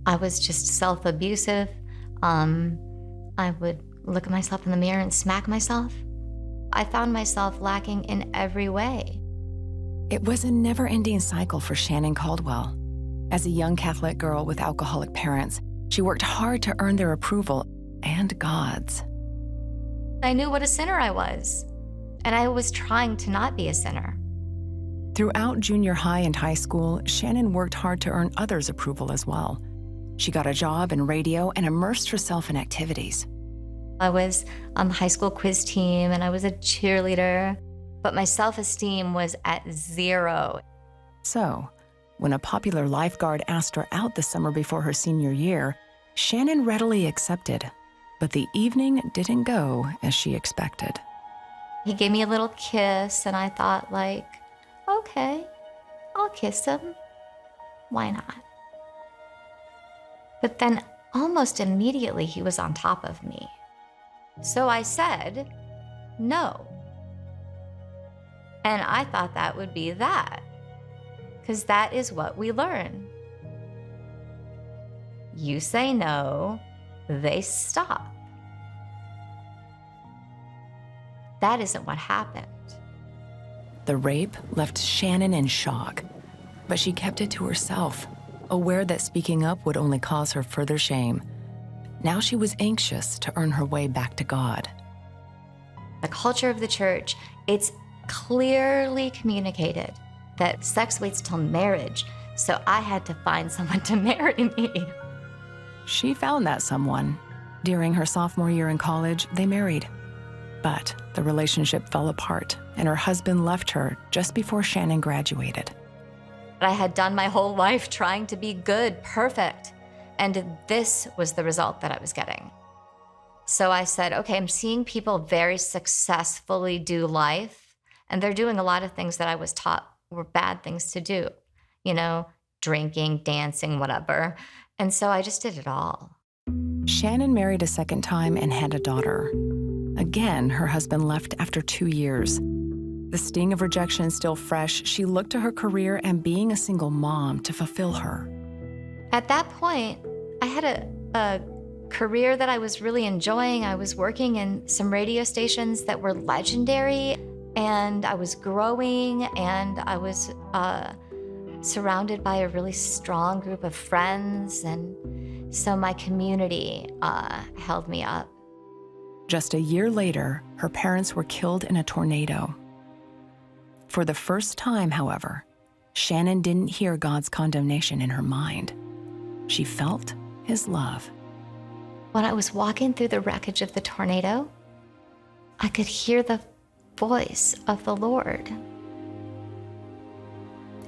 I was just self-abusive. I would look at myself in the mirror and smack myself. I found myself lacking in every way. It was a never-ending cycle for Shannyn Caldwell. As a young Catholic girl with alcoholic parents, she worked hard to earn their approval and God's. I knew what a sinner I was, and I was trying to not be a sinner. Throughout junior high and high school, Shannyn worked hard to earn others' approval as well. She got a job in radio and immersed herself in activities. I was on the high school quiz team, and I was a cheerleader, but my self-esteem was at 0. So, when a popular lifeguard asked her out the summer before her senior year, Shannyn readily accepted, but the evening didn't go as she expected. He gave me a little kiss, and I thought, like, okay, I'll kiss him. Why not? But then almost immediately he was on top of me. So I said no. And I thought that would be that, because that is what we learn. You say no, they stop. That isn't what happened. The rape left Shannyn in shock, but she kept it to herself, aware that speaking up would only cause her further shame. Now she was anxious to earn her way back to God. The culture of the church, it's clearly communicated that sex waits till marriage, so I had to find someone to marry me. She found that someone. During her sophomore year in college, they married. But the relationship fell apart, and her husband left her just before Shannyn graduated. I had done my whole life trying to be good, perfect, and this was the result that I was getting. So I said, okay, I'm seeing people very successfully do life, and they're doing a lot of things that I was taught were bad things to do, you know, drinking, dancing, whatever. And so I just did it all. Shannyn married a second time and had a daughter. Again, her husband left after 2 years. The sting of rejection still fresh, she looked to her career and being a single mom to fulfill her. At that point, I had a career that I was really enjoying. I was working in some radio stations that were legendary, and I was growing, and I was surrounded by a really strong group of friends, and so my community held me up. Just a year later, her parents were killed in a tornado. For the first time, however, Shannyn didn't hear God's condemnation in her mind. She felt his love. When I was walking through the wreckage of the tornado, I could hear the voice of the Lord.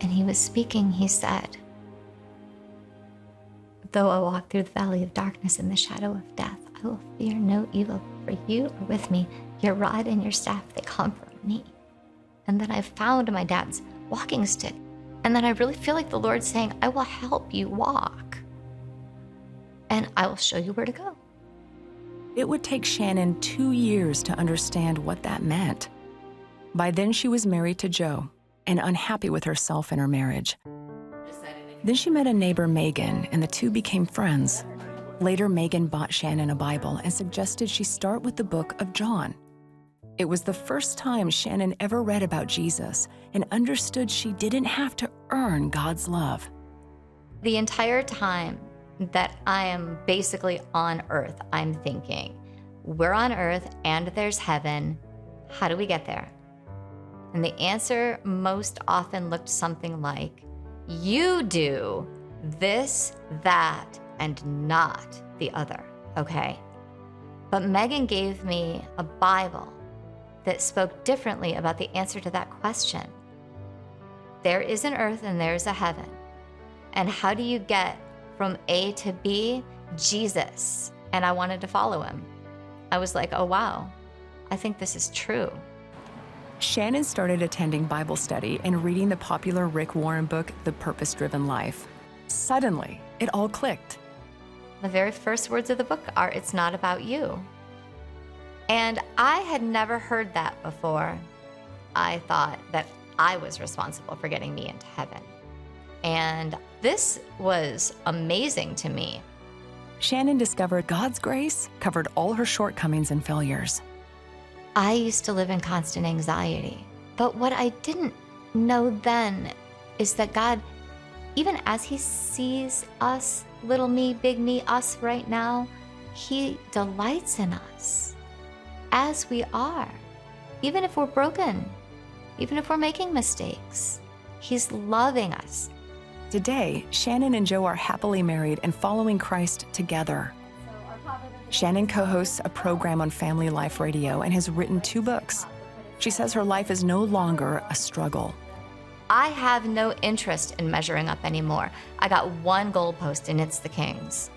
And he was speaking, he said, "Though I walk through the valley of darkness and the shadow of death, I will fear no evil, for you are with me. Your rod and your staff, they comfort me." And then I found my dad's walking stick. And then I really feel like the Lord's saying, I will help you walk. And I will show you where to go. It would take Shannyn 2 years to understand what that meant. By then, she was married to Joe and unhappy with herself and her marriage. Then she met a neighbor, Megan, and the two became friends. Later, Megan bought Shannyn a Bible and suggested she start with the book of John. It was the first time Shannyn ever read about Jesus and understood she didn't have to earn God's love. The entire time that I am basically on earth, I'm thinking, we're on earth and there's heaven. How do we get there? And the answer most often looked something like, you do this, that, and not the other, okay? But Megan gave me a Bible that spoke differently about the answer to that question. There is an earth and there's a heaven. And how do you get from A to B? Jesus. And I wanted to follow him. I was like, oh wow, I think this is true. Shannyn started attending Bible study and reading the popular Rick Warren book, The Purpose-Driven Life. Suddenly, it all clicked. The very first words of the book are, it's not about you. And I had never heard that before. I thought that I was responsible for getting me into heaven. And this was amazing to me. Shannyn discovered God's grace covered all her shortcomings and failures. I used to live in constant anxiety. But what I didn't know then is that God, even as He sees us, little me, big me, us right now, He delights in us as we are. Even if we're broken, even if we're making mistakes, He's loving us. Today, Shannyn and Joe are happily married and following Christ together. Shannyn co-hosts a program on Family Life Radio and has written 2 books. She says her life is no longer a struggle. I have no interest in measuring up anymore. I got one goalpost, and it's the Kings.